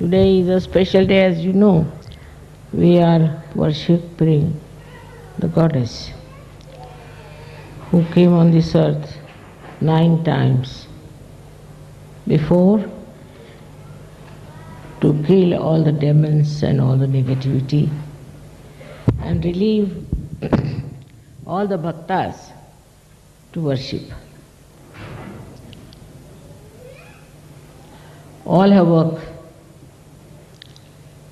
Today is a special day, as you know. We are worshipping the goddess who came on this earth 9 times before to kill all the demons and all the negativity and relieve all the bhaktas to worship. All her work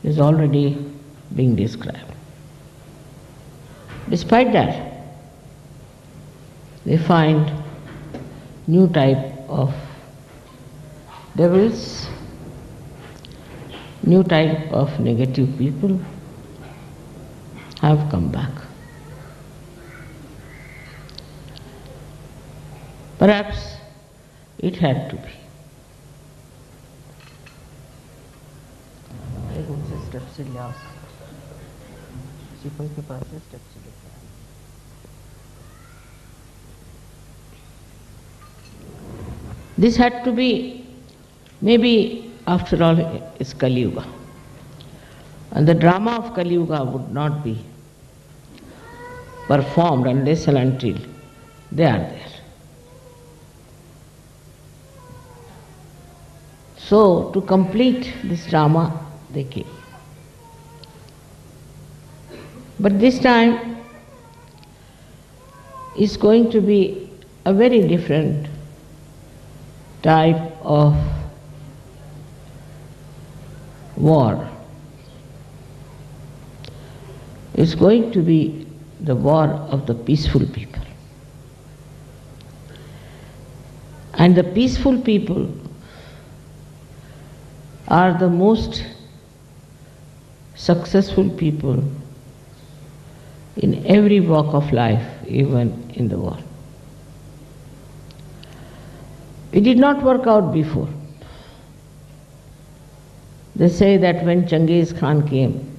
is already being described. Despite that, they find new type of devils, new type of negative people have come back. Perhaps it had to be. This had to be, maybe after all, is Kali Yuga. And the drama of Kali Yuga would not be performed unless and until they are there. So, to complete this drama, they came. But this time is going to be a very different type of war. It's going to be the war of the peaceful people. And the peaceful people are the most successful people in every walk of life, even in the world. It did not work out before. They say that when Genghis Khan came,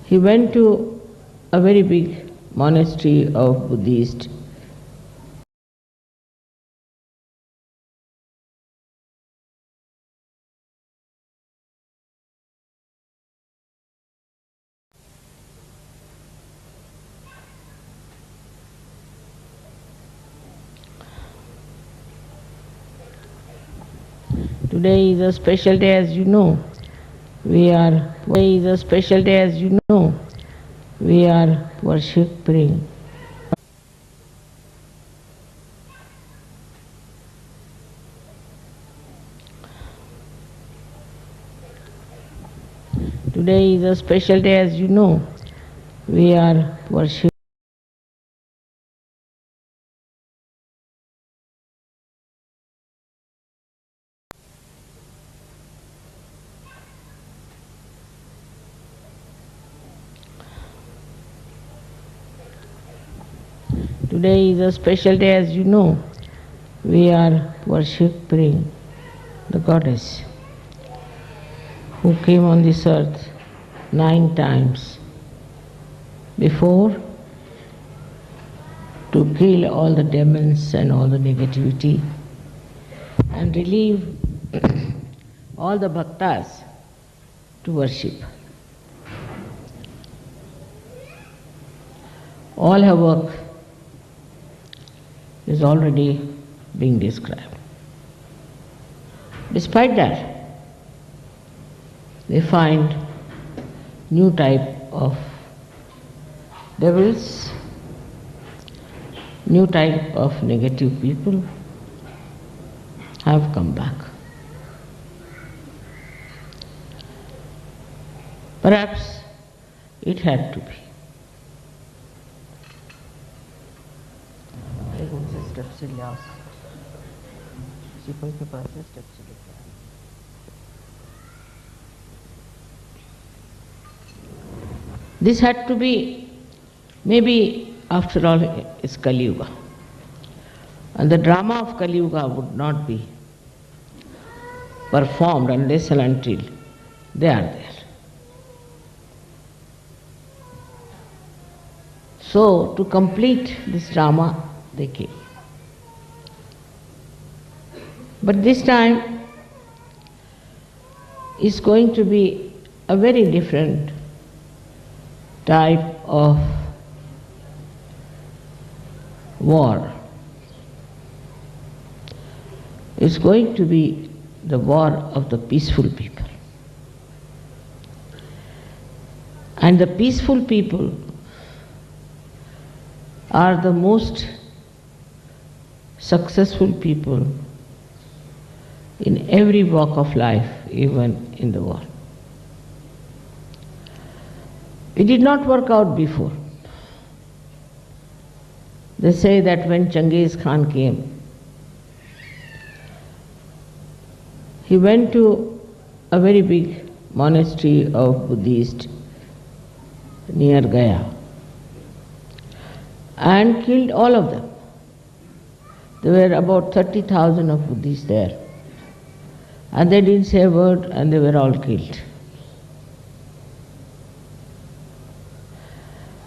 he went to a very big monastery of Buddhists. Today is a special day, as you know. Today is a special day, as you know. We are worshipping. Today is a special day, as you know. We are worshipping. Today is a special day, as you know. We are worshipping the goddess who came on this earth 9 times before to kill all the demons and all the negativity and relieve all the bhaktas to worship. All her work is already being described. Despite that, they find new type of devils, new type of negative people have come back. Perhaps it had to be. This had to be, maybe after all, is Kali Yuga. And the drama of Kali Yuga would not be performed unless and until they are there. So, to complete this drama, they came. But this time is going to be a very different type of war. It's going to be the war of the peaceful people. And the peaceful people are the most successful people in every walk of life, even in the world. It did not work out before. They say that when Genghis Khan came, he went to a very big monastery of Buddhists near Gaya and killed all of them. There were about 30,000 of Buddhists there. And they didn't say a word and they were all killed.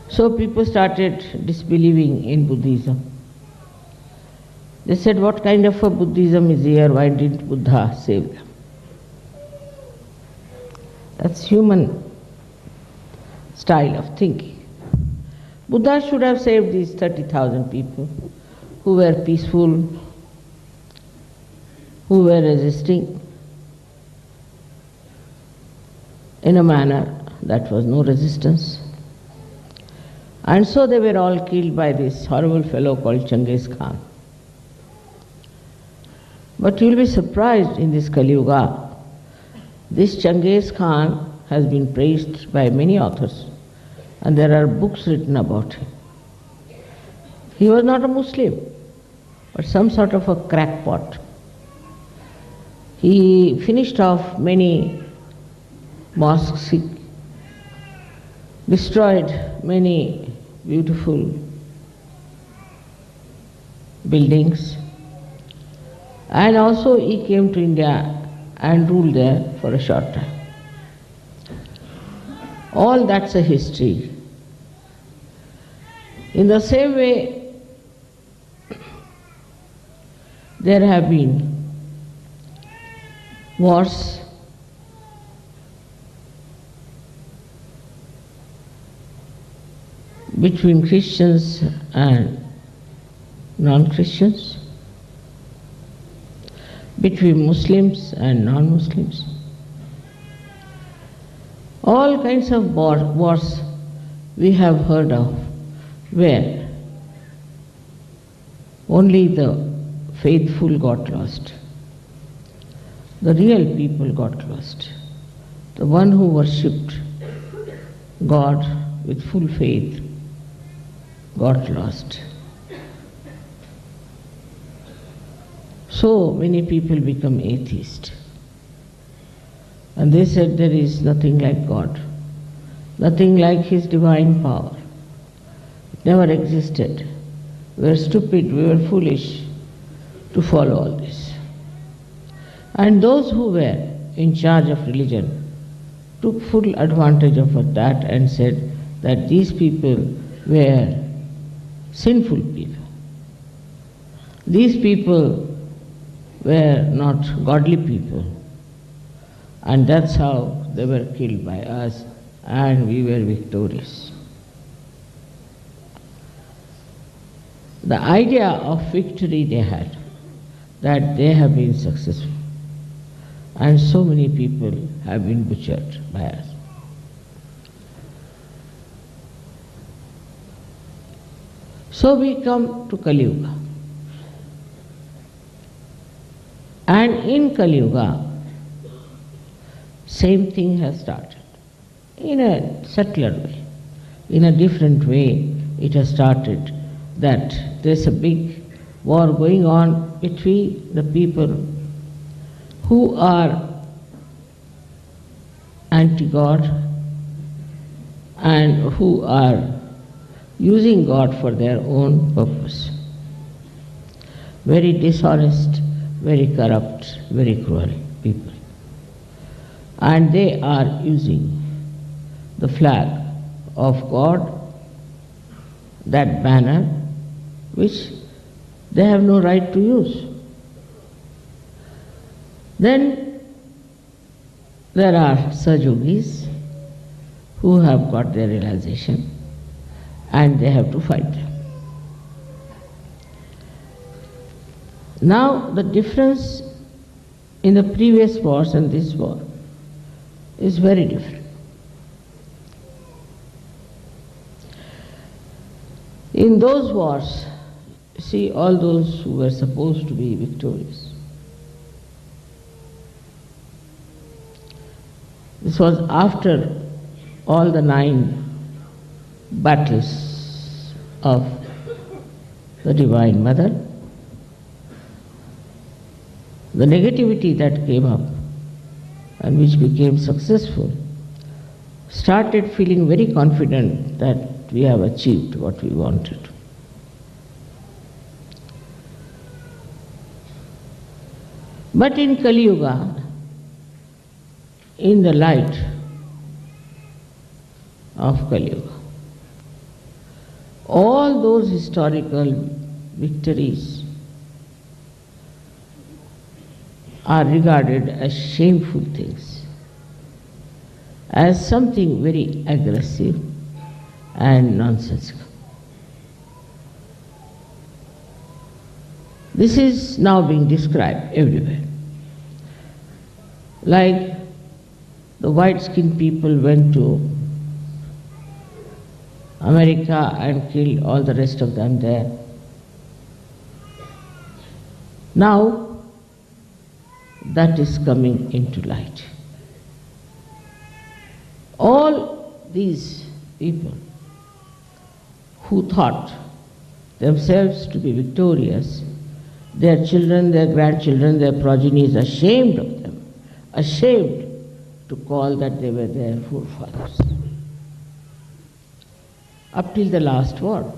So people started disbelieving in Buddhism. They said, what kind of a Buddhism is here? Why didn't Buddha save them? That's human style of thinking. Buddha should have saved these 30,000 people who were peaceful, who were resisting in a manner that was no resistance. And so they were all killed by this horrible fellow called Genghis Khan. But you'll be surprised in this Kali Yuga, this Genghis Khan has been praised by many authors, and there are books written about him. He was not a Muslim, but some sort of a crackpot. He finished off many mosques, he destroyed many beautiful buildings, and also he came to India and ruled there for a short time. All that's a history. In the same way, there have been wars between Christians and non-Christians, between Muslims and non-Muslims. All kinds of wars we have heard of, where only the faithful got lost. The real people got lost. The one who worshipped God with full faith got lost. So many people become atheists. And they said there is nothing like God, nothing like His divine power. It never existed. We were stupid, we were foolish to follow all this. And those who were in charge of religion took full advantage of that and said that these people were sinful people. These people were not godly people. And that's how they were killed by us, and we were victorious. The idea of victory they had, that they have been successful, and so many people have been butchered by us. So we come to Kali Yuga. And in Kali Yuga, same thing has started. In a subtler way, in a different way, it has started that there's a big war going on between the people who are anti-God and who are using God for their own purpose. Very dishonest, very corrupt, very cruel people. And they are using the flag of God, that banner, which they have no right to use. Then There are Sajogis who have got their realization and they have to fight them. Now the difference in the previous wars and this war is very different. In those wars, see all those who were supposed to be victorious. This was after all the 9 battles of the Divine Mother. The negativity that came up and which became successful started feeling very confident that we have achieved what we wanted. But in Kali Yuga, in the light of Kali Yuga, all those historical victories are regarded as shameful things, as something very aggressive and nonsensical. This is now being described everywhere. Like the white-skinned people went to America and killed all the rest of them there. Now that is coming into light. All these people who thought themselves to be victorious, their children, their grandchildren, their progenies ashamed of them, ashamed to call that they were their forefathers. Up till the last war.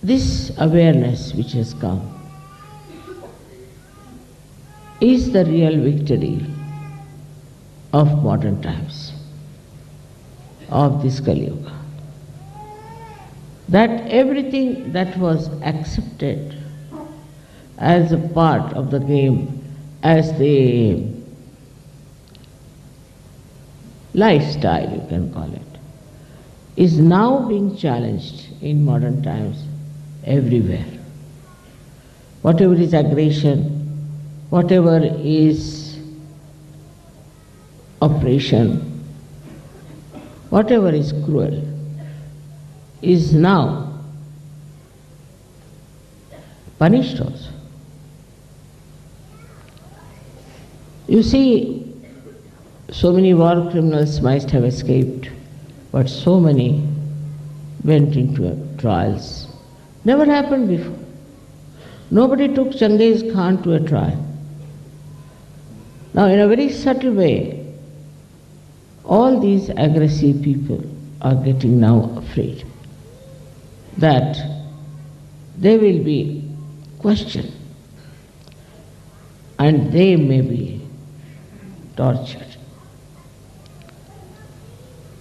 This awareness which has come is the real victory of modern times, of this Kali Yuga. That everything that was accepted as a part of the game, as the lifestyle, you can call it, is now being challenged in modern times everywhere. Whatever is aggression, whatever is oppression, whatever is cruel, is now punished also. You see, so many war criminals might have escaped, but so many went into trials. Never happened before. Nobody took Changiz Khan to a trial. Now, in a very subtle way, all these aggressive people are getting now afraid that they will be questioned and they may be tortured.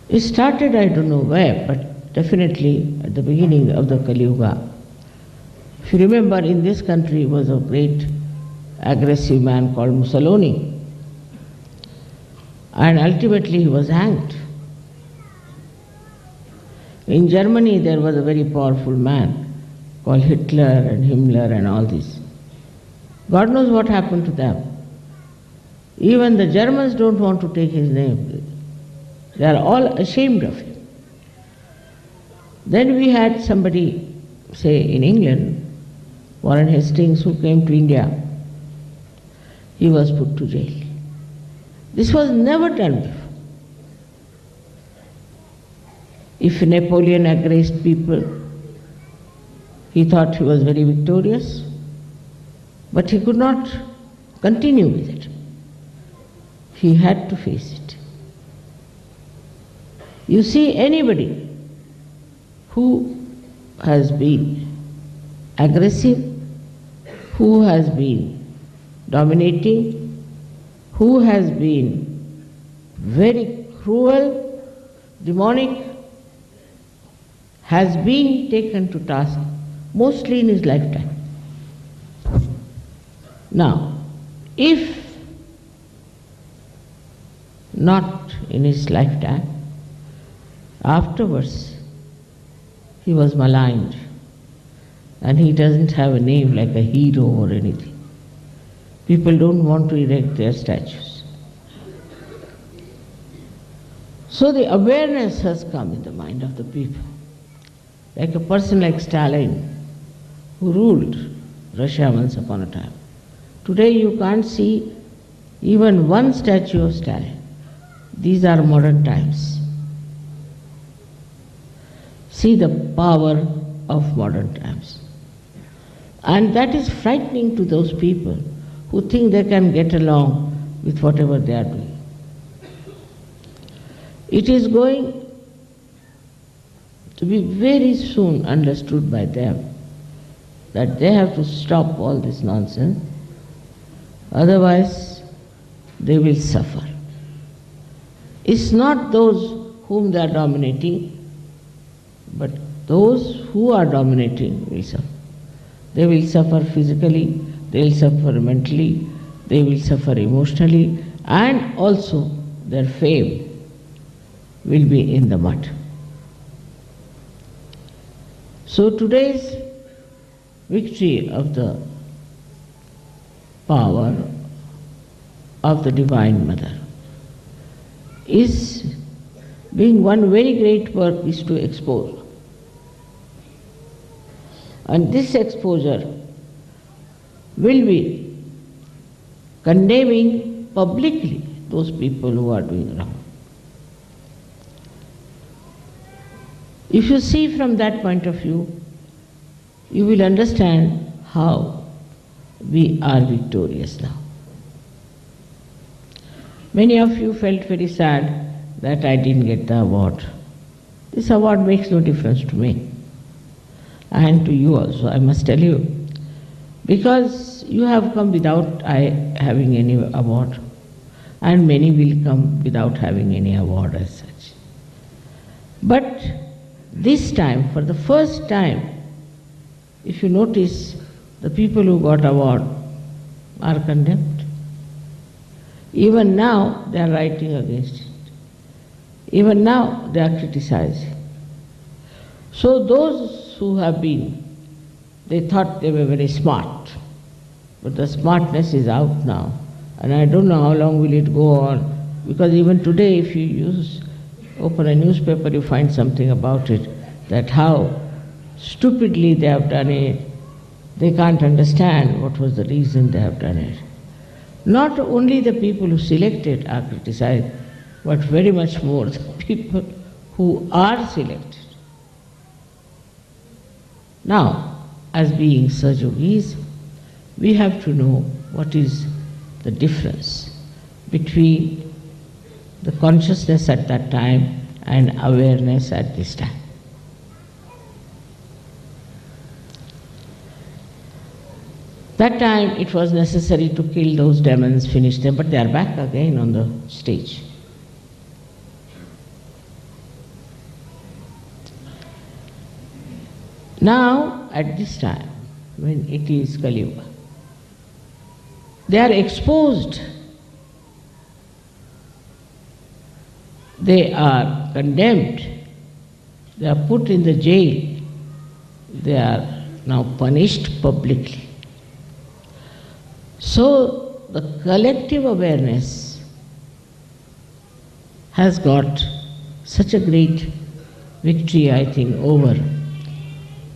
It started, I don't know where, but definitely at the beginning of the Kali Yuga. If you remember, in this country was a great aggressive man called Mussolini, and ultimately he was hanged. In Germany there was a very powerful man called Hitler and Himmler and all this. God knows what happened to them. Even the Germans don't want to take his name. They are all ashamed of him. Then we had somebody, say in England, Warren Hastings, who came to India. He was put to jail. This was never done before. If Napoleon aggressed people, he thought he was very victorious, but he could not continue with it. He had to face it. You see, anybody who has been aggressive, who has been dominating, who has been very cruel, demonic, has been taken to task mostly in his lifetime. Now, If not in his lifetime, afterwards he was maligned, and he doesn't have a name like a hero or anything. People don't want to erect their statues. So the awareness has come in the mind of the people. Like a person like Stalin, who ruled Russia once upon a time. Today you can't see even one statue of Stalin. These are modern times. See the power of modern times. And that is frightening to those people who think they can get along with whatever they are doing. It is going to be very soon understood by them that they have to stop all this nonsense, otherwise they will suffer. It's not those whom they are dominating, but those who are dominating will suffer. They will suffer physically, they will suffer mentally, they will suffer emotionally, and also their fame will be in the mud. So today's victory of the power of the Divine Mother is being one very great work is to expose. And this exposure will be condemning publicly those people who are doing wrong. If you see from that point of view, you will understand how we are victorious now. Many of you felt very sad that I didn't get the award. This award makes no difference to me, and to you also, I must tell you, because you have come without having any award, and many will come without having any award as such. But this time, for the first time, if you notice, the people who got award are condemned. Even now they are writing against it. Even now they are criticizing. So those who have been, they thought they were very smart, but the smartness is out now, and I don't know how long will it go on, because even today if you open a newspaper you find something about it, that how stupidly they have done it. They can't understand what was the reason they have done it. Not only the people who selected are criticized, but very much more the people who are selected. Now, as being Sajogis, we have to know what is the difference between the consciousness at that time and awareness at this time. That time it was necessary to kill those demons, finish them, but they are back again on the stage. Now, at this time, when it is Kali Yuga, they are exposed, they are condemned, they are put in the jail, they are now punished publicly. So the collective awareness has got such a great victory, I think, over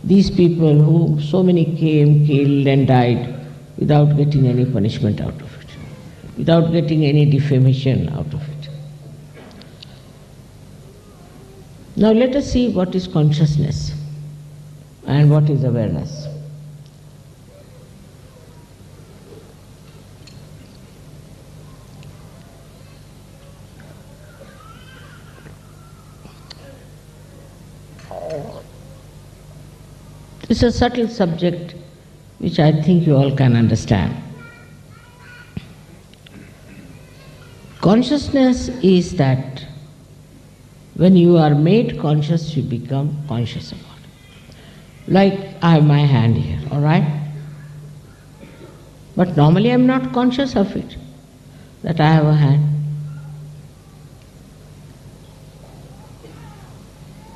these people who so many came, killed and died without getting any punishment out of it, without getting any defamation out of it. Now let us see what is consciousness and what is awareness. It's a subtle subject which I think you all can understand. Consciousness is that when you are made conscious, you become conscious about it. Like I have my hand here, all right? But normally I am not conscious of it, that I have a hand.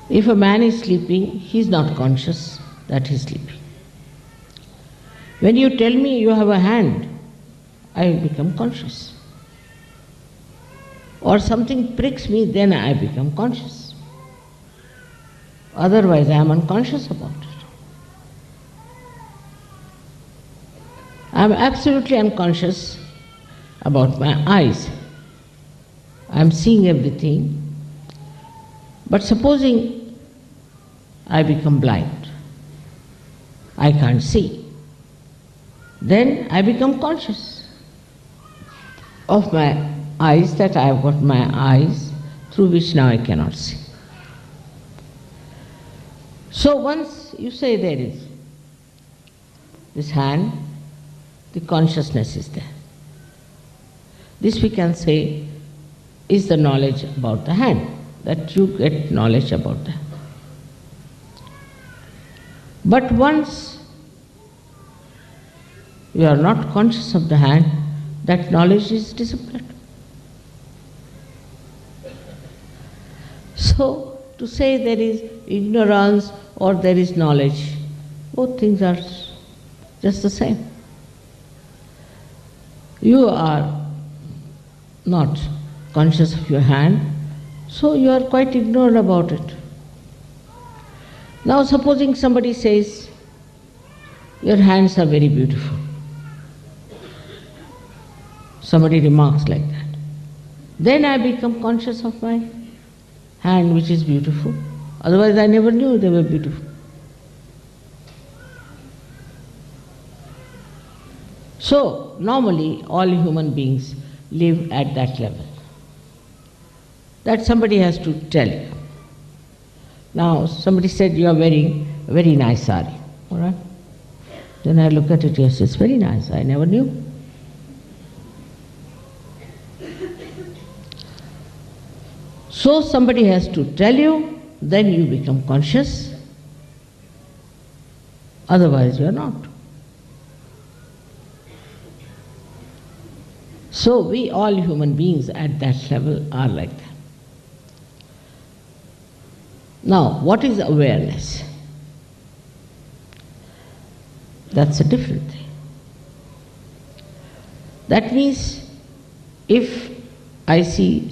If a man is sleeping, he is not conscious that he is sleeping. When you tell me you have a hand, I become conscious. Or something pricks me, then I become conscious. Otherwise I am unconscious about it. I am absolutely unconscious about my eyes. I am seeing everything. But supposing I become blind, I can't see, then I become conscious of my eyes, that I have got my eyes through which now I cannot see. So once you say there is this hand, the consciousness is there. This we can say is the knowledge about the hand, that you get knowledge about that. But once you are not conscious of the hand, that knowledge is disappeared. So, to say there is ignorance or there is knowledge, both things are just the same. You are not conscious of your hand, so you are quite ignorant about it. Now supposing somebody says, your hands are very beautiful. Somebody remarks like that. Then I become conscious of my hand which is beautiful. Otherwise I never knew they were beautiful. So normally all human beings live at that level. That somebody has to tell you. Now somebody said you are wearing a very nice sari. All right? Then I look at it, yes, it's very nice. I never knew. So somebody has to tell you, then you become conscious. Otherwise you are not. So we all human beings at that level are like that. Now, what is awareness? That's a different thing. That means if I see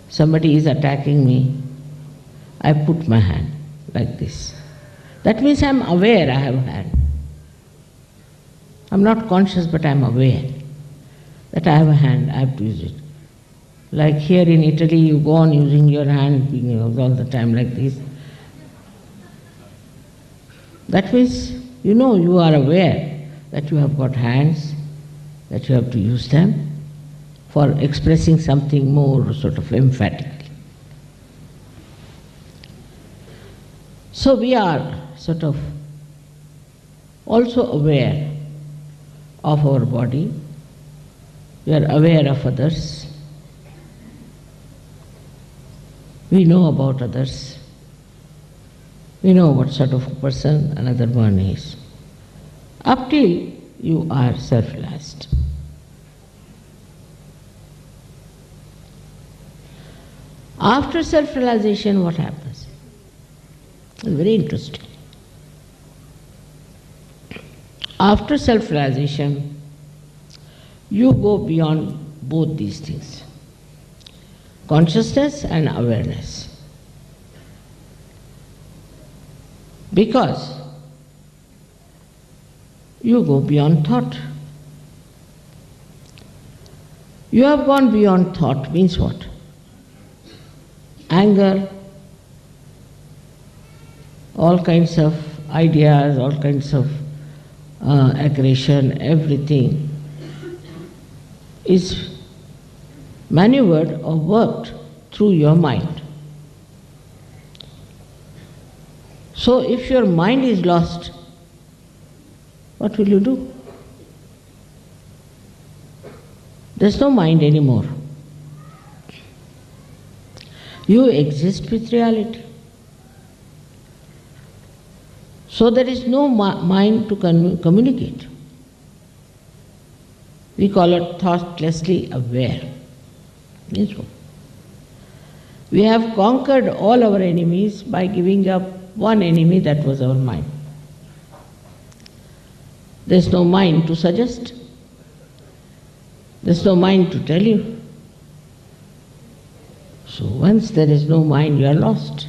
somebody is attacking me, I put my hand like this. That means I am aware I have a hand. I am not conscious, but I am aware that I have a hand, I have to use it. Like here in Italy, you go on using your hand all the time like this. That means, you are aware that you have got hands, that you have to use them for expressing something more sort of emphatically. So we are sort of also aware of our body. We are aware of others. We know about others. We know what sort of person another one is. Up till you are self-realized. After self-realization, what happens? It's very interesting. After self-realization, you go beyond both these things, consciousness and awareness. Because you go beyond thought. You have gone beyond thought means what? Anger, all kinds of ideas, all kinds of aggression, everything is maneuvered or worked through your mind. So if your mind is lost, what will you do? There's no mind anymore. You exist with reality. So there is no mind to communicate. We call it thoughtlessly aware. Means what? We have conquered all our enemies by giving up one enemy, that was our mind. There's no mind to suggest. There's no mind to tell you. So once there is no mind, you are lost.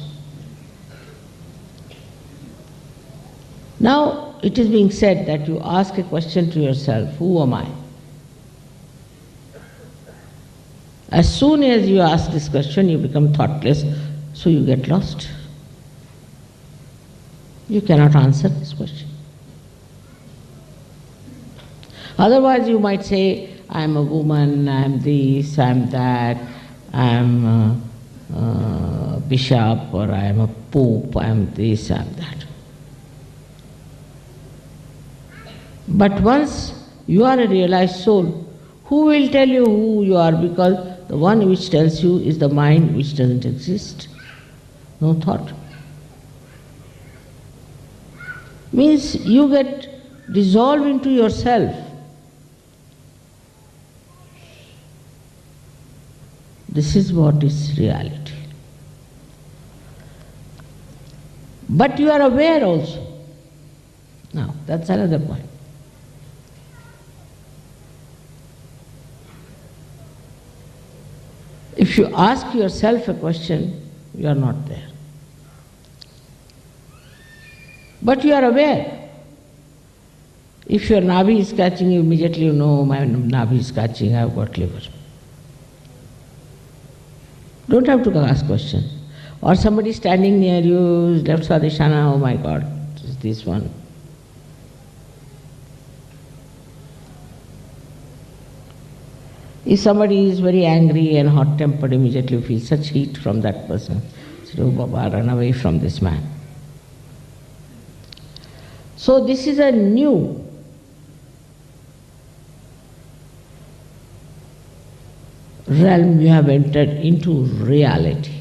Now it is being said that you ask a question to yourself, who am I? As soon as you ask this question, you become thoughtless, so you get lost. You cannot answer this question. Otherwise you might say, I am a woman, I am this, I am that, I am a bishop, or I am a pope, I am this, I am that. But once you are a realized soul, who will tell you who you are? Because the one which tells you is the mind which doesn't exist. No thought. Means you get dissolved into yourself. This is what is reality. But you are aware also. Now, that's another point. If you ask yourself a question, you are not there. But you are aware. If your navi is catching, you immediately know, my navi is catching, I have got liver. Don't have to ask questions. Or somebody standing near you, left Swadhisthana, oh my God, is this one. If somebody is very angry and hot-tempered, immediately you feel such heat from that person. Say, oh Baba, run away from this man. So this is a new realm you have entered into, reality,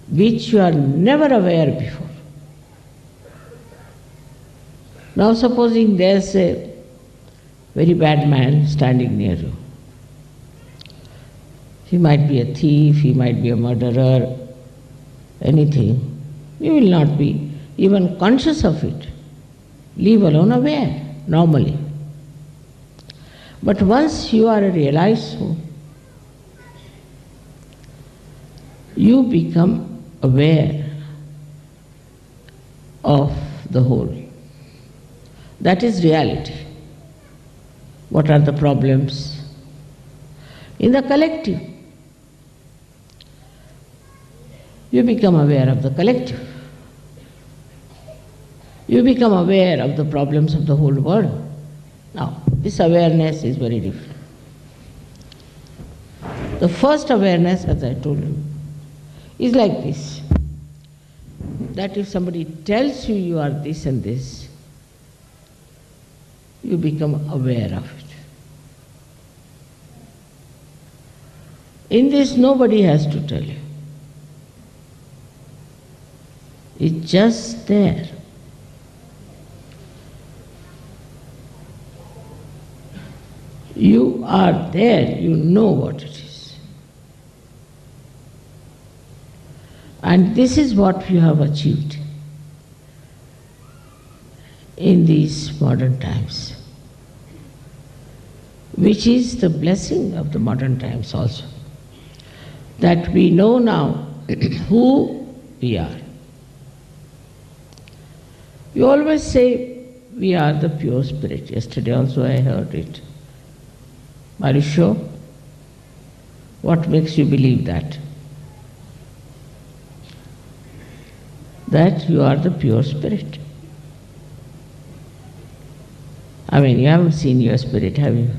which you are never aware before. Now supposing there's a very bad man standing near you. He might be a thief, he might be a murderer, anything. You will not be even conscious of it, leave alone aware, normally. But once you are a realized soul, you become aware of the whole. That is reality. What are the problems? In the collective, you become aware of the collective. You become aware of the problems of the whole world. Now, this awareness is very different. The first awareness, as I told you, is like this, that if somebody tells you you are this and this, you become aware of it. In this, nobody has to tell you. It's just there. You are there, you know what it is. And this is what you have achieved in these modern times, which is the blessing of the modern times also, that we know now who we are. You always say, we are the pure spirit. Yesterday also I heard it. Are you sure? What makes you believe that? That you are the pure spirit. I mean, you haven't seen your spirit, have you?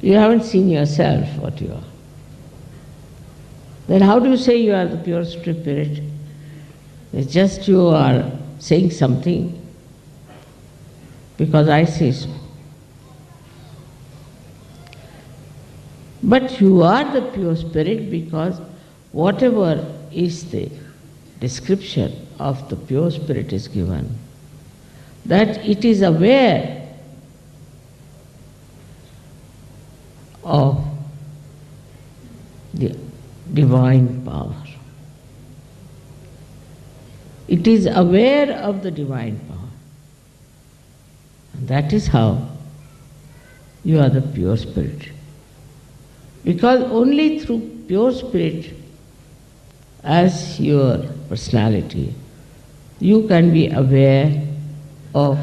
You haven't seen yourself, what you are. Then how do you say you are the pure spirit? It's just you are saying something because I say so. But you are the pure spirit because whatever is the description of the pure spirit is given, that it is aware divine power. It is aware of the divine power. And that is how you are the pure spirit. Because only through pure spirit as your personality, you can be aware of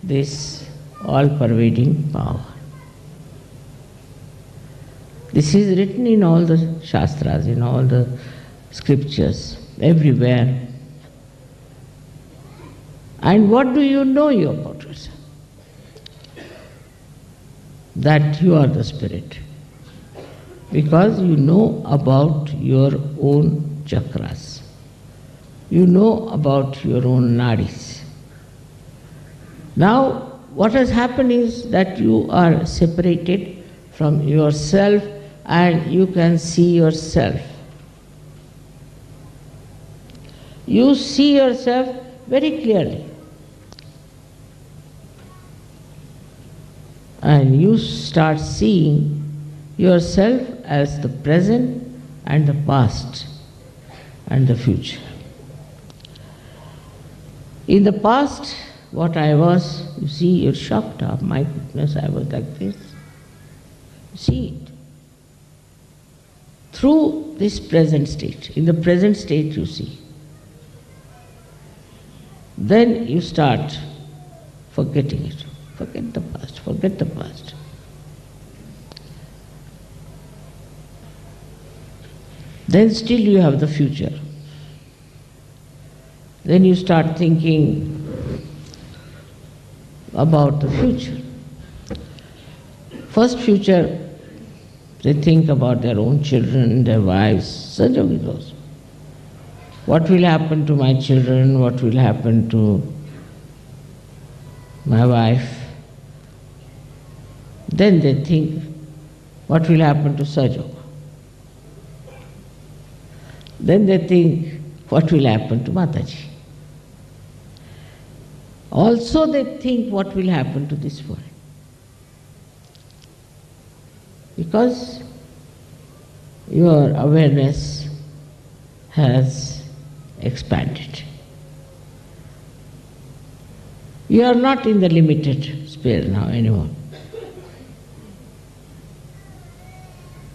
this all-pervading power. This is written in all the Shastras, in all the scriptures, everywhere. And what do you know about yourself? That you are the spirit. Because you know about your own chakras. You know about your own nadis. Now, what has happened is that you are separated from yourself and you can see yourself. You see yourself very clearly. And you start seeing yourself as the present and the past and the future. In the past, what I was, you see, you're shocked. Oh, my goodness, I was like this. You see it. Through this present state. In the present state you see. Then you start forgetting it. Forget the past, forget the past. Then still you have the future. Then you start thinking about the future. First future, they think about their own children, their wives, such a goes. What will happen to my children? What will happen to my wife? Then they think, what will happen to Sajok? Then they think, what will happen to Mataji? Also they think, what will happen to this world? Because your awareness has expanded. You are not in the limited sphere now anymore.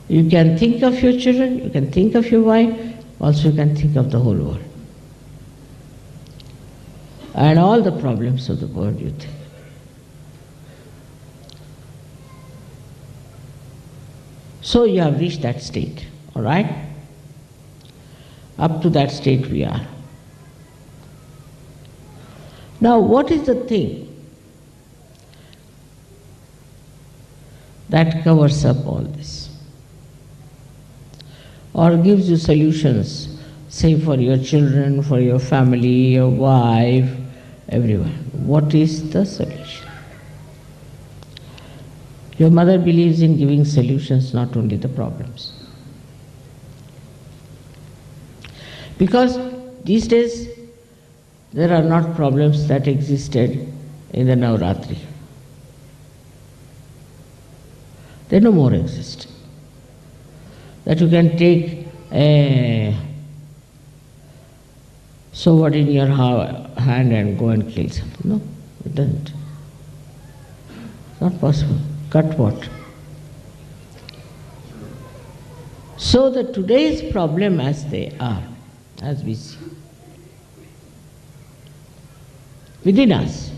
You can think of your children, you can think of your wife, also you can think of the whole world. And all the problems of the world you think. So you have reached that state, all right? Up to that state we are. Now what is the thing that covers up all this? Or gives you solutions, say for your children, for your family, your wife, everyone. What is the solution? Your mother believes in giving solutions, not only the problems. Because these days there are not problems that existed in the Navratri. They no more exist. That you can take a sword in your hand and go and kill something. No, it doesn't. It's not possible. Cut what? So the today's problem as they are, as we see, within us,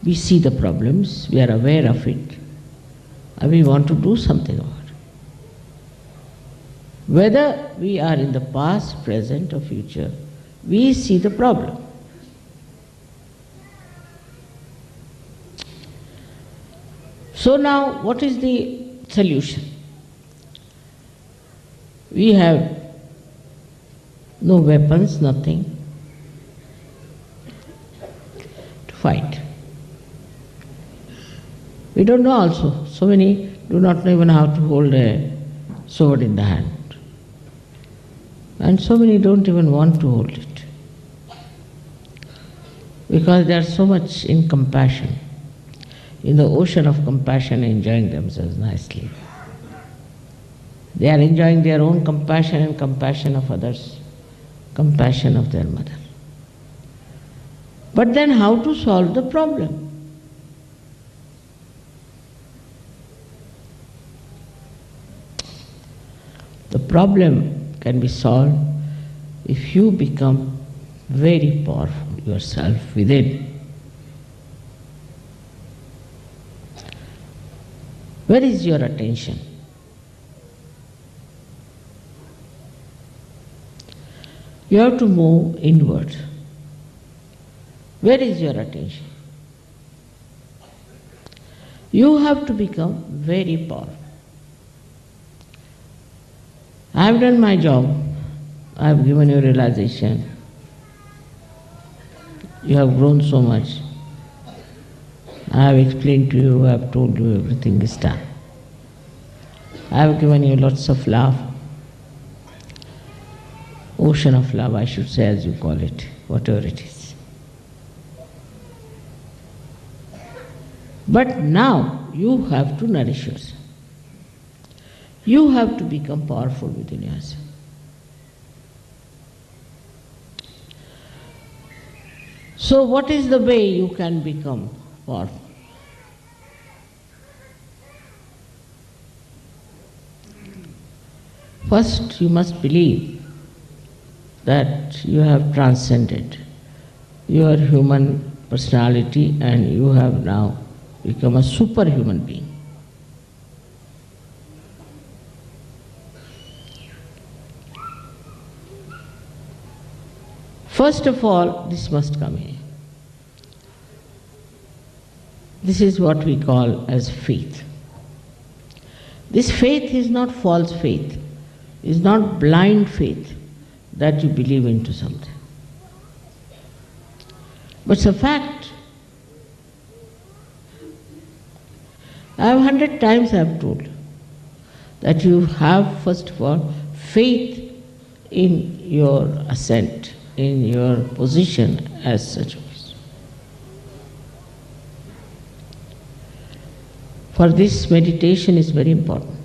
we see the problems, we are aware of it, and we want to do something about it. Whether we are in the past, present or future, we see the problem. So now, what is the solution? We have no weapons, nothing to fight. We don't know also. So many do not know even how to hold a sword in the hand. And so many don't even want to hold it. Because they are so much in compassion, in the ocean of compassion, enjoying themselves nicely. They are enjoying their own compassion and compassion of others, compassion of their mother. But then how to solve the problem? The problem can be solved if you become very powerful yourself within. Where is your attention? You have to move inward. Where is your attention? You have to become very powerful. I have done my job. I have given you realization. You have grown so much. I have explained to you, I have told you everything is done. I have given you lots of love. Ocean of love, I should say, as you call it, whatever it is. But now you have to nourish yourself. You have to become powerful within yourself. So what is the way you can become powerful? First, you must believe that you have transcended your human personality and you have now become a superhuman being. First of all, this must come in. This is what we call as faith. This faith is not false faith, is not blind faith that you believe into something. But it's a fact. I have 100 times I have told that you have first of all faith in your ascent, in your position as such a person. For this, meditation is very important.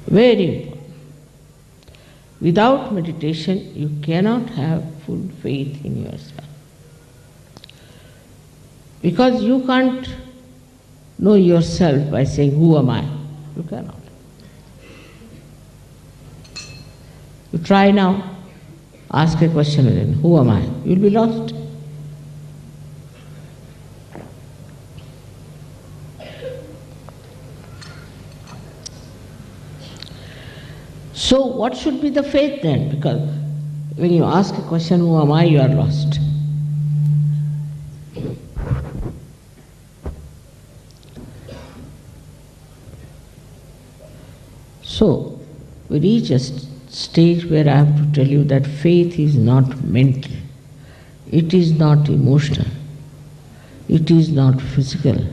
Very important. Without meditation, you cannot have full faith in yourself. Because you can't know yourself by saying, who am I? You cannot. You try now, ask a question within, who am I? You will be lost. So what should be the faith then? Because when you ask a question, who am I, you are lost. So we reach a stage where I have to tell you that faith is not mental, it is not emotional, it is not physical,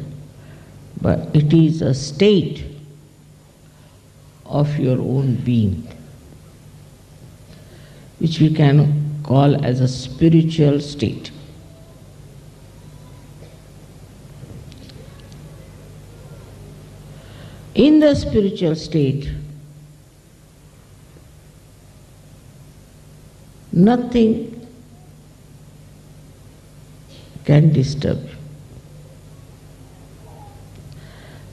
but it is a state of your own being, which we can call as a spiritual state. In the spiritual state, nothing can disturb you.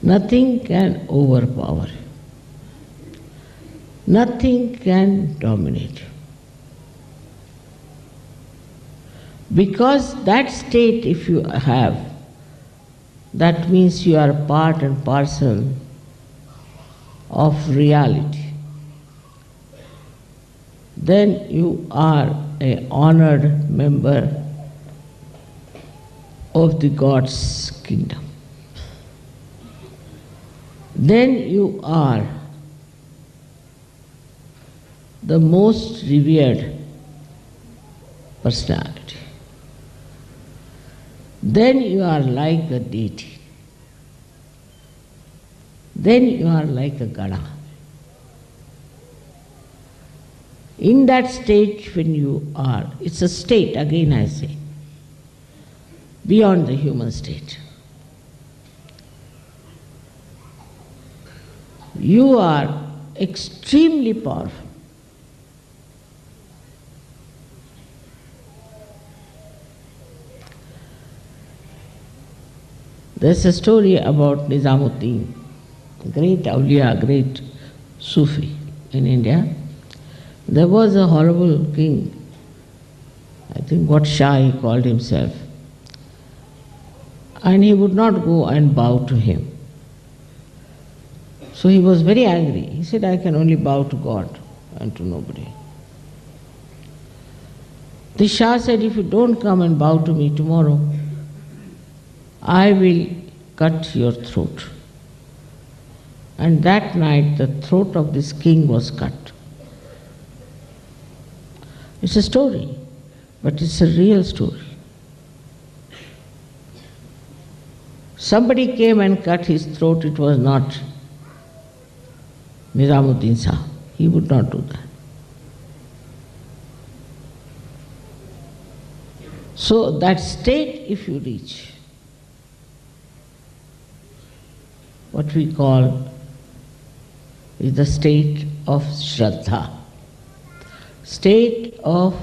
Nothing can overpower you. Nothing can dominate you. Because that state, if you have, that means you are part and parcel of reality. Then you are an honored member of the God's kingdom. Then you are the most revered personality. Then you are like a deity. Then you are like a Gana. In that state when you are, it's a state, again I say, beyond the human state. You are extremely powerful. There's a story about Nizamuddin, great awliya, great Sufi in India. There was a horrible king, I think what Shah he called himself, and he would not go and bow to him. So he was very angry. He said, I can only bow to God and to nobody. The Shah said, if you don't come and bow to me tomorrow, I will cut your throat. And that night the throat of this king was cut. It's a story, but it's a real story. Somebody came and cut his throat, it was not Nizamuddin Shah. He would not do that. So that state, if you reach, what we call is the state of Shraddha, state of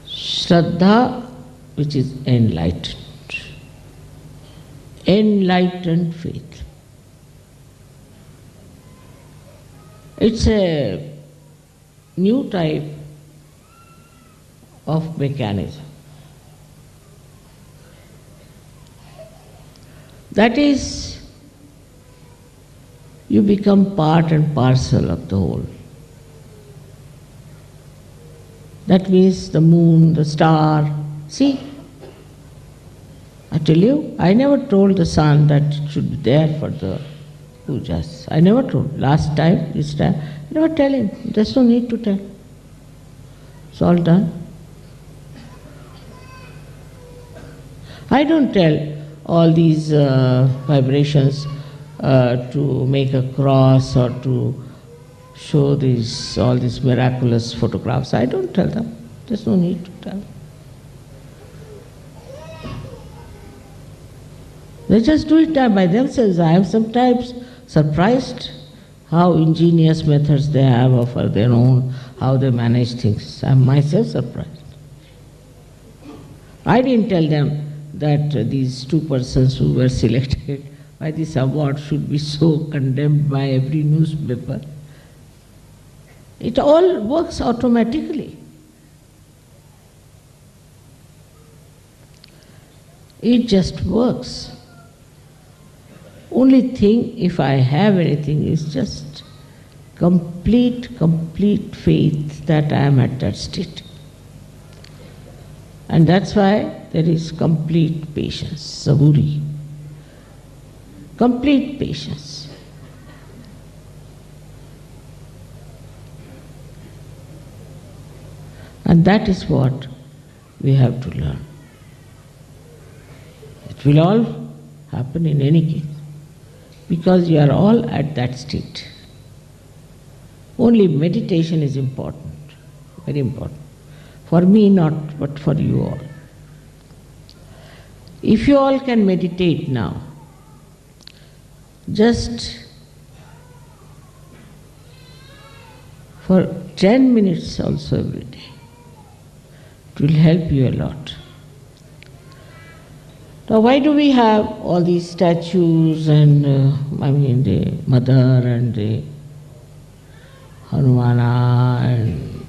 Shraddha, which is enlightened faith. It's a new type of mechanism. That is, you become part and parcel of the whole. That means the moon, the star. See, I tell you, I never told the sun that it should be there for the pujas. I never told. Last time, this time, I never tell him. There's no need to tell. It's all done. I don't tell all these vibrations to make a cross or to show all these miraculous photographs. I don't tell them. There's no need to tell. They just do it by themselves. I am sometimes surprised how ingenious methods they have of their own, how they manage things. I am myself surprised. I didn't tell them that these two persons who were selected by this award should be so condemned by every newspaper. It all works automatically. It just works. Only thing, if I have anything, is just complete faith that I am at that state. And that's why there is complete patience, saburi. Complete patience. And that is what we have to learn. It will all happen in any case, because you are all at that state. Only meditation is important, very important. For me not, but for you all. If you all can meditate now, just for 10 minutes also every day, it will help you a lot. Now why do we have all these statues and the Mother and the Hanumana and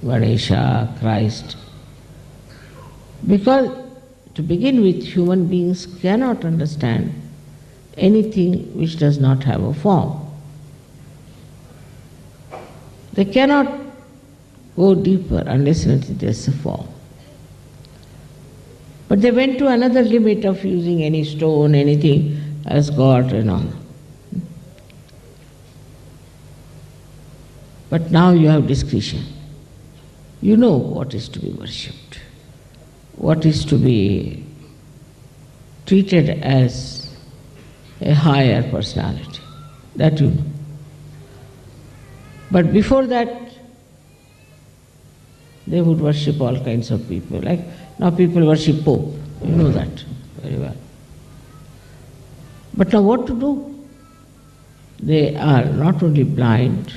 Ganesha, Christ? Because to begin with, human beings cannot understand anything which does not have a form. They cannot go deeper unless and until there is a form. But they went to another limit of using any stone, anything as God and all. But now you have discretion. You know what is to be worshipped, what is to be treated as a higher personality. That you know. But before that, they would worship all kinds of people. Like now people worship Pope. You know that very well. But now what to do? They are not only blind,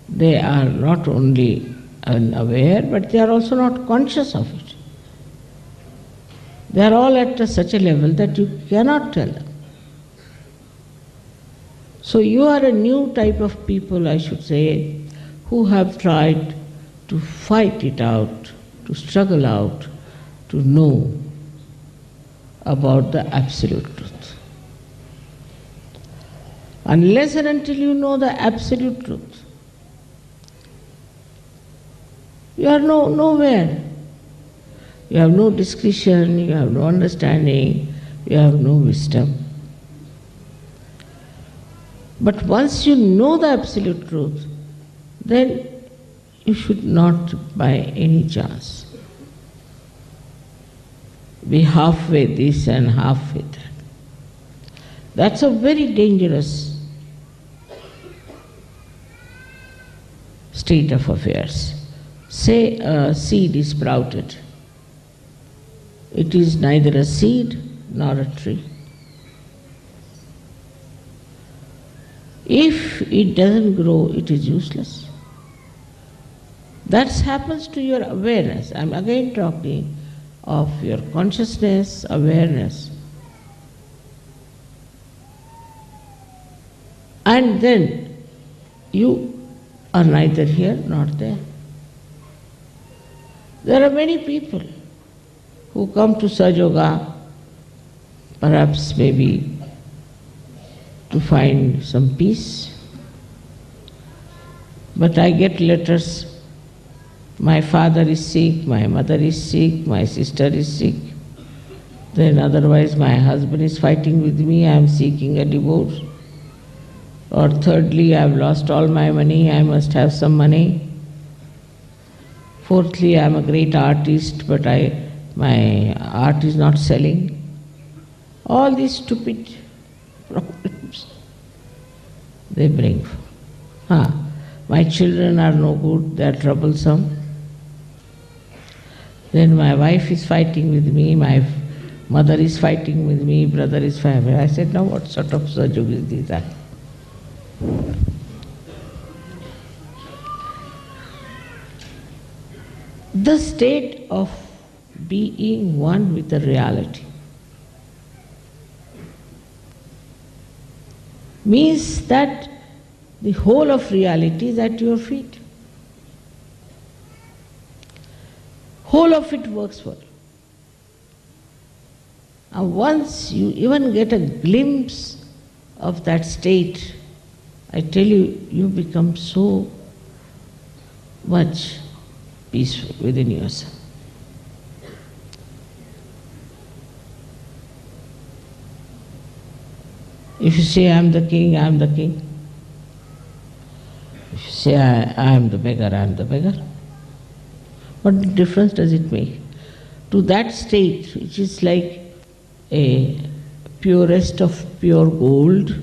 they are not only unaware, but they are also not conscious of it. They are all at such a level that you cannot tell them. So you are a new type of people, I should say, who have tried to fight it out, to struggle out, to know about the absolute truth. Unless and until you know the absolute truth, you are nowhere. You have no discretion, you have no understanding, you have no wisdom. But once you know the absolute truth, then you should not by any chance be halfway this and halfway that. That's a very dangerous state of affairs. Say a seed is sprouted. It is neither a seed nor a tree. If it doesn't grow, it is useless. That happens to your awareness. I'm again talking of your consciousness, awareness. And then you are neither here nor there. There are many people who come to Sahaja Yoga, perhaps maybe to find some peace. But I get letters, my father is sick, my mother is sick, my sister is sick. Then otherwise my husband is fighting with me, I am seeking a divorce. Or thirdly, I have lost all my money, I must have some money. Fourthly, I am a great artist, but my art is not selling. All these stupid problems they bring. My children are no good, they are troublesome. Then my wife is fighting with me, my mother is fighting with me, brother is fighting. I said, now what sort of Sahaja Yoga is that? The state of being one with the reality means that the whole of reality is at your feet. Whole of it works for you. And once you even get a glimpse of that state, I tell you, you become so much peaceful within yourself. If you say, I am the king, I am the king. If you say, I am the beggar, I am the beggar. What difference does it make? To that state, which is like a purest of pure gold,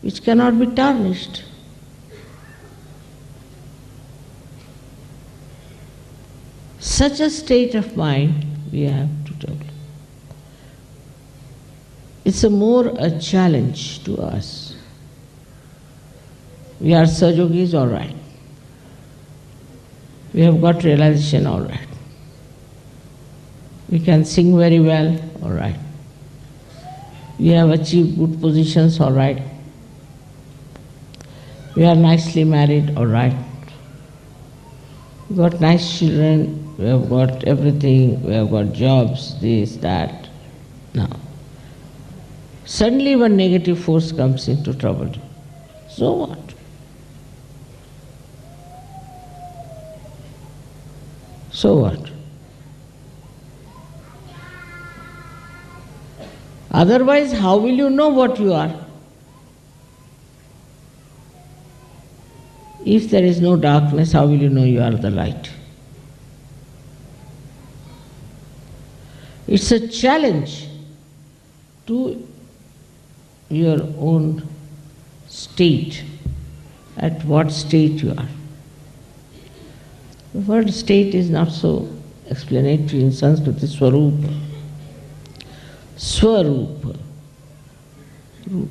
which cannot be tarnished. Such a state of mind we have to develop. It's more a challenge to us. We are Sahaja Yogis, all right. We have got realization, all right. We can sing very well, all right. We have achieved good positions, all right. We are nicely married, all right. We got nice children, we have got everything, we have got jobs, this, that. Now, suddenly one negative force comes in to trouble you. So what? So what? Otherwise, how will you know what you are? If there is no darkness, how will you know you are the light? It's a challenge to your own state, at what state you are. The word state is not so explanatory in Sanskrit, it's swarupa. Swarupa. Rupa.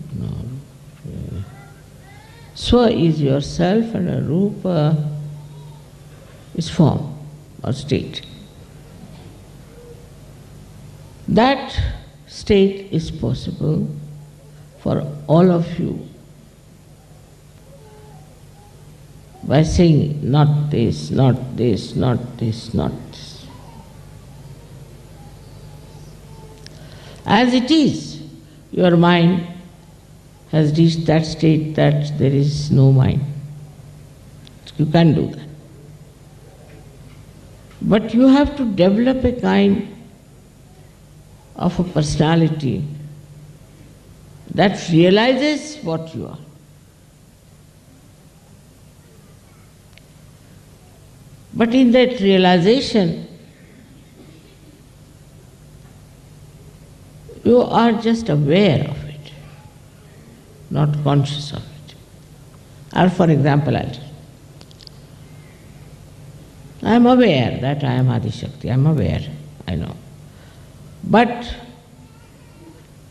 Swa is yourself and a Rupa is form or state. That state is possible for all of you by saying not this, not this, not this, not this. As it is, your mind has reached that state that there is no mind. You can't do that. But you have to develop a kind of a personality that realizes what you are. But in that realization, you are just aware of it, not conscious of it. Or for example, I am aware that I am Adi Shakti. I am aware, I know. But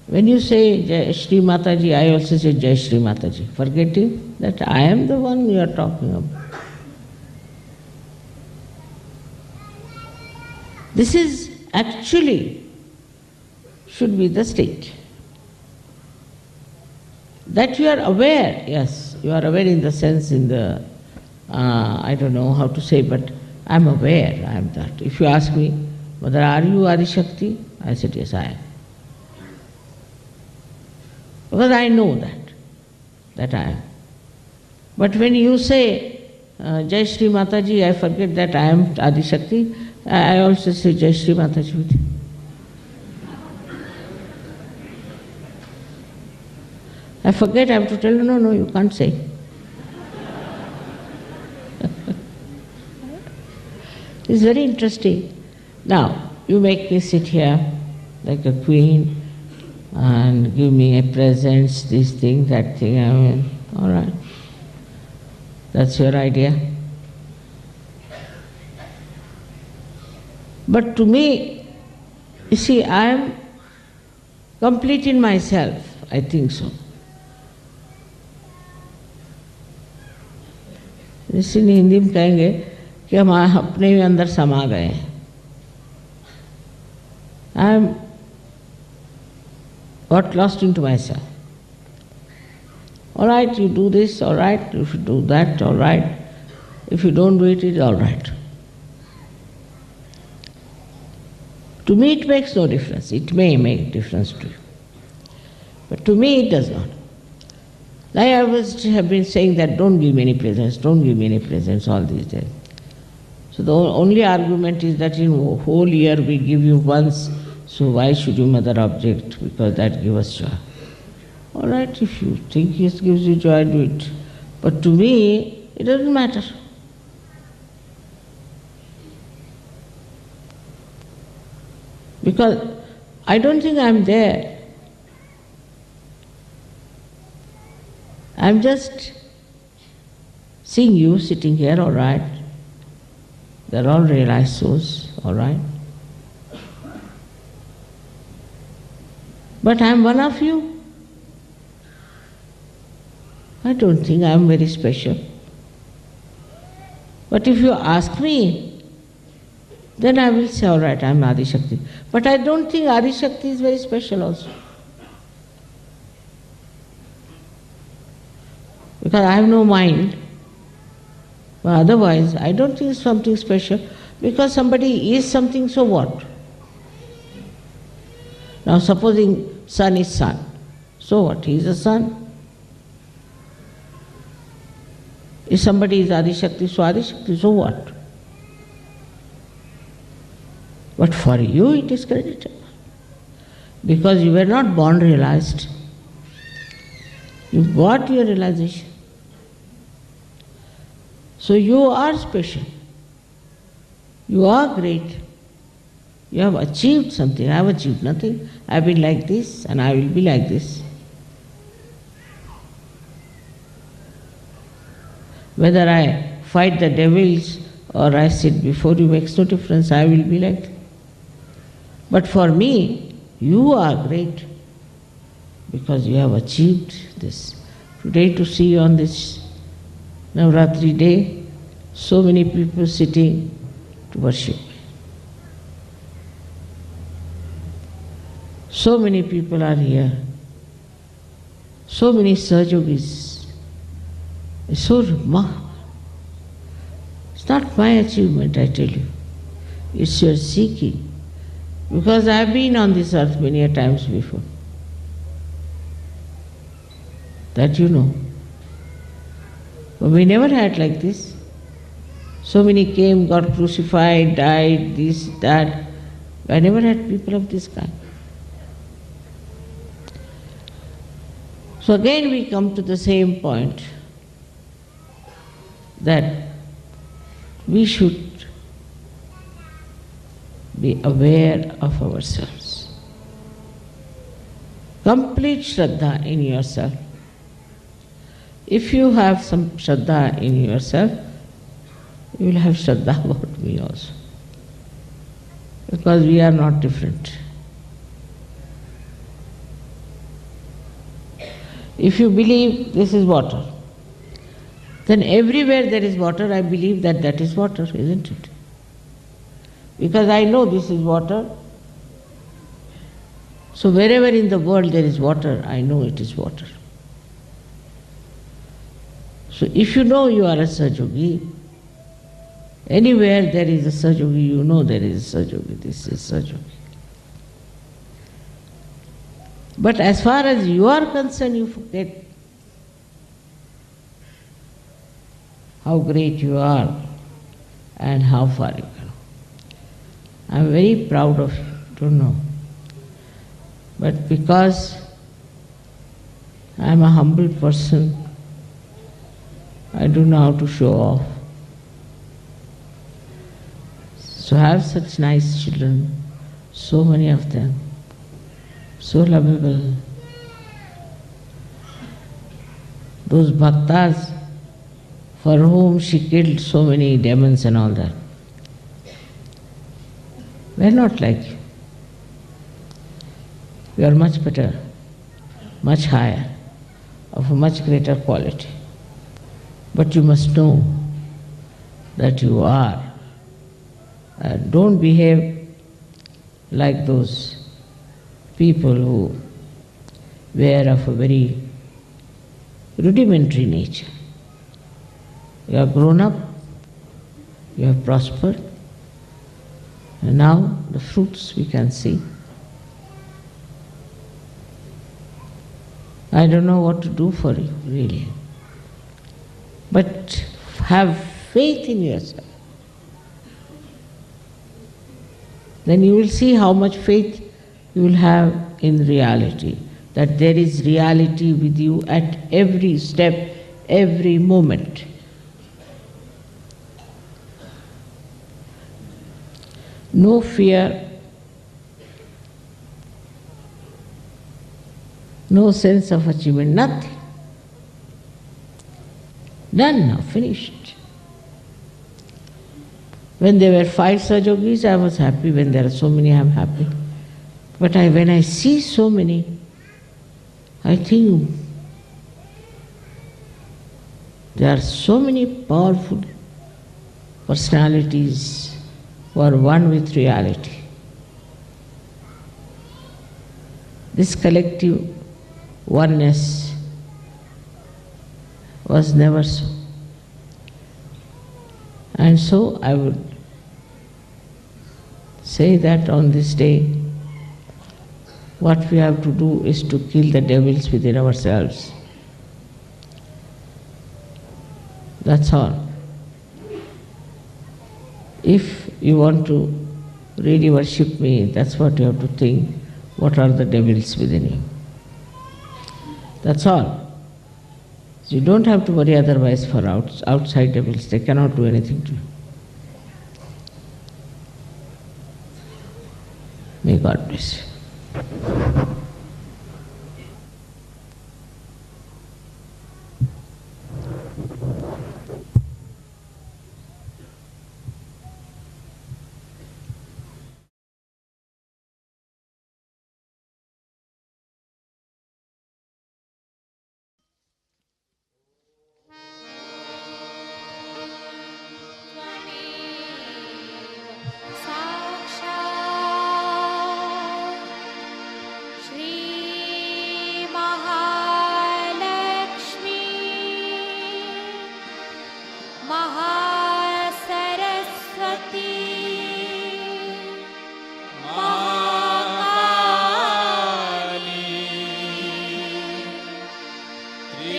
when you say Jai Shri Mataji, I also say Jai Shri Mataji, forgetting that I am the one you are talking about. This is actually should be the state. That you are aware, yes, you are aware in the sense I don't know how to say, but I am aware, I am that. If you ask me, Mother, are you Adi Shakti? I said, yes, I am. Because I know that I am. But when you say, Jai Shri Mataji, I forget that I am Adi Shakti, I also say Jai Shri Mataji with you. I forget, I have to tell you, no, you can't say. It's very interesting. Now, you make me sit here like a queen and give me a presents, this thing, that thing, I mean, all right. That's your idea. But to me, you see, I am complete in myself, I think so. इसलिए हिंदी में कहेंगे कि हम अपने ही अंदर समा गए हैं. I am got lost into myself. All right, you do this, all right. If you do that, all right. If you don't do it, it's all right. To me, it makes no difference. It may make difference to you, but to me, it does not. Like I have been saying that don't give me any presents, don't give me any presents all these days. So the only argument is that in a whole year we give you once, so why should you mother object? Because that gives us joy. All right, if you think it gives you joy, do it. But to me, it doesn't matter. Because I don't think I'm there. I'm just seeing you sitting here, all right. They're all realized souls, all right. But I'm one of you. I don't think I'm very special. But if you ask me, then I will say, all right, I'm Adi Shakti. But I don't think Adi Shakti is very special also. Because I have no mind. But otherwise, I don't think it's something special. Because somebody is something, so what? Now supposing sun is sun. So what? He is a sun. If somebody is Adi Shakti, so what? But for you it is credited. Because you were not born realized. You got your realization. So you are special. You are great. You have achieved something. I have achieved nothing. I have been like this and I will be like this. Whether I fight the devils or I sit before you makes no difference. I will be like that. But for me, you are great. because you have achieved this. Today, to see on this Navratri day, so many people sitting to worship. So many people are here. So many Sahajogis. It's so remarkable. It's not my achievement, I tell you. It's your seeking. Because I've been on this earth many a times before. That you know. But we never had like this. So many came, got crucified, died, this, that. I never had people of this kind. So again we come to the same point, that we should be aware of ourselves. Complete Shraddha in yourself. If you have some Shraddha in yourself, you will have Shraddha about me also. Because we are not different. If you believe this is water, then everywhere there is water, I believe that that is water, isn't it? Because I know this is water. So wherever in the world there is water, I know it is water. So if you know you are a Sahajogi, anywhere there is a Sahajogi, you know there is a Sahajogi, this is Sahajogi. But as far as you are concerned, you forget how great you are and how far you can. I am very proud of you, don't know. But because I am a humble person, I don't know how to show off. So have such nice children, so many of them. So lovable. Those bhaktas for whom she killed so many demons and all that. We're not like you. We are much better, much higher, of a much greater quality. But you must know that you are. Don't behave like those people who were of a very rudimentary nature. You have grown up, you have prospered, and now the fruits we can see. I don't know what to do for you, really. But have faith in yourself. Then you will see how much faith you will have in reality, that there is reality with you at every step, every moment. No fear, no sense of achievement, nothing. Done now, finished. When there were 5 Sahajogis, I was happy. When there are so many, I am happy. But when I see so many, I think there are so many powerful personalities who are one with reality. This collective oneness was never so. And so I would say that on this day, what we have to do is to kill the devils within ourselves. That's all. If you want to really worship me, that's what you have to think. What are the devils within you? That's all. So you don't have to worry otherwise for outside devils. They cannot do anything to you. May God bless you.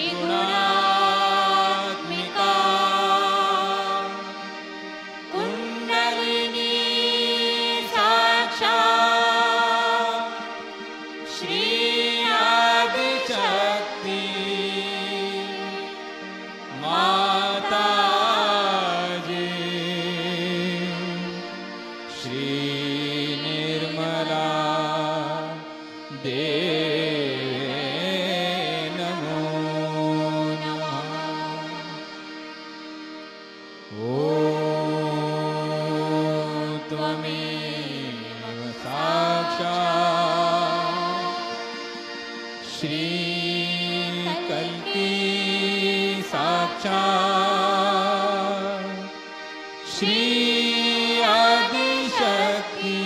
त्रिगुणात्मिका kundalini साक्षात् श्री आदिशक्ति माताजी श्री निर्मला देवी नमो नमः। ॐ त्वमेव साक्षात् श्री कल्की साक्षात् श्री आदिशक्ति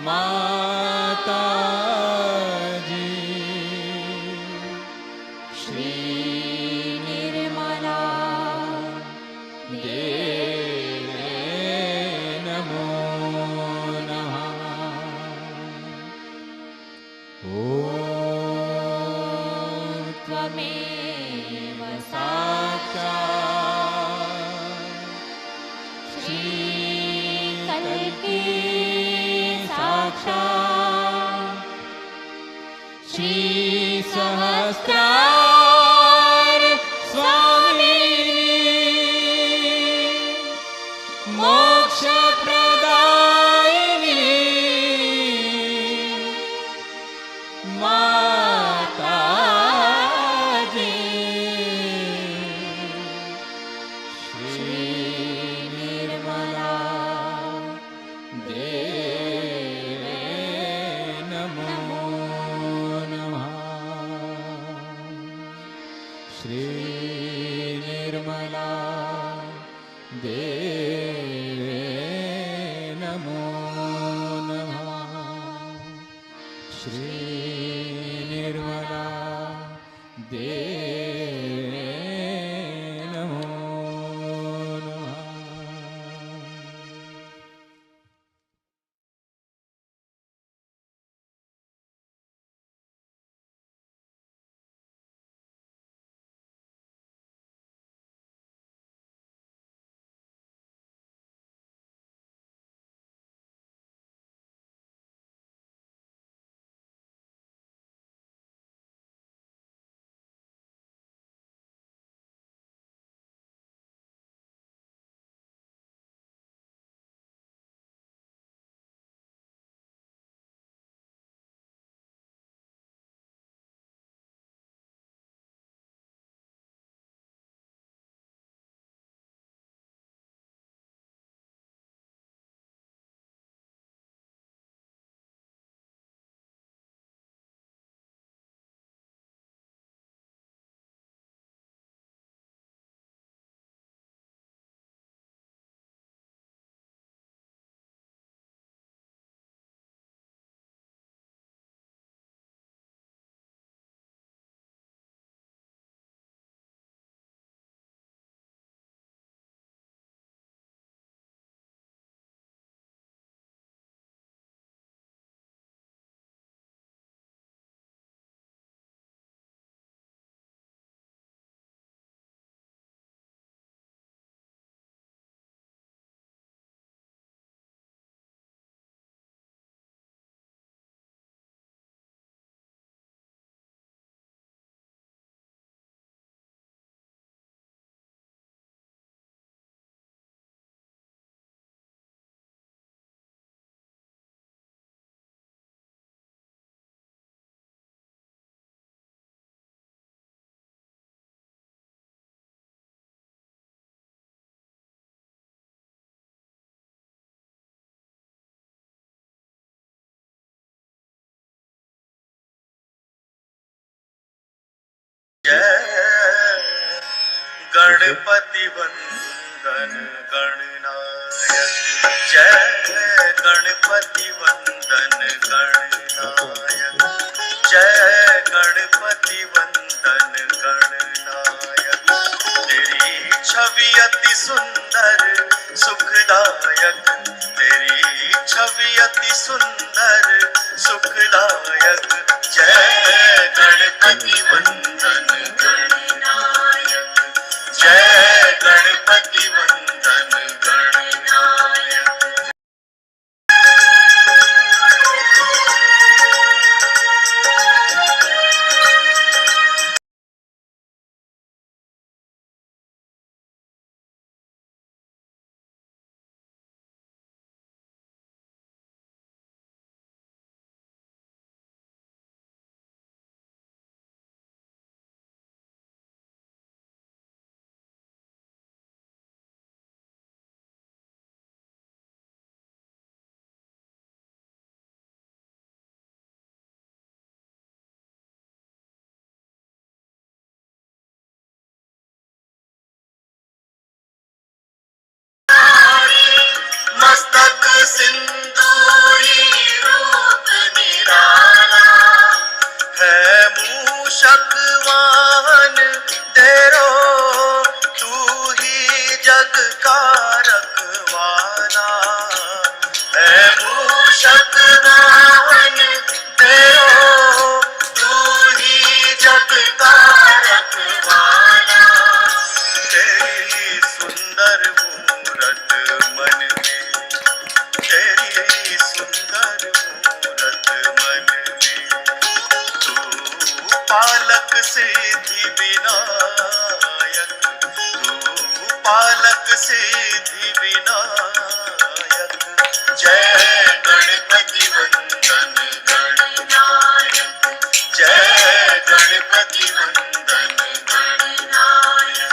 माताजी श्री निर्मला देवी नमो नमः। ॐ त्वमेव साक्षात् श्री कल्की साक्षात् श्री सहस्रार स्वामिनी मोक्ष प्रदायिनी माताजी श्री निर्मला देवी नमो नमः। श्री निर्मला देवी नमो नमः। श्री निर्मला देवी नमो नमः। जय गणपति वंदन गणनायक, जय गणपति वंदन गणनायक, जय गणपति वंदन गणनायक। तेरी छवि अति सुंदर सुखदायक, तेरी छवि अति सुंदर सुखदायक। जय गणपति वंदन गणनायक, जय गणपति वंदन गणनायक। मस्तक सिंदूरी रूप निराला, है मूषक वाहन तेरो, तू ही जग का रखवाला। है मूषक वाहन तेरो, तू ही जग का रखवाला। तेरी सुंदर मूरत मन में, तेरी सुंदर मूरत मन में, तू पालक सिद्धि विनायक, तू पालक सिद्धि विनायक। जय गणपति वंदन गणनायक, जय गणपति वंदन गणनायक।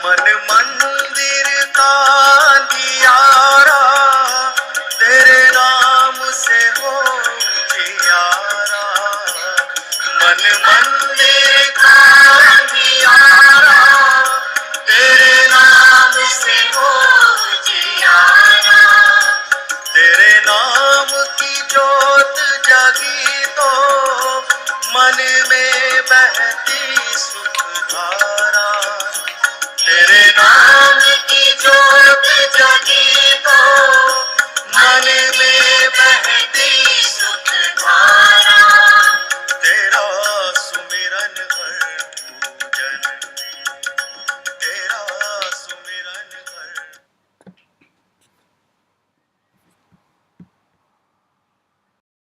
मन मंदिर का दियारा, तेरे नाम से हो जियारा। मन मंदिर का दियारा, तेरे नाम से हो जियारा। तेरे नाम की जोत जगी तो मन में बहती सुखधारा। तेरे नाम की जोत जगी तो मन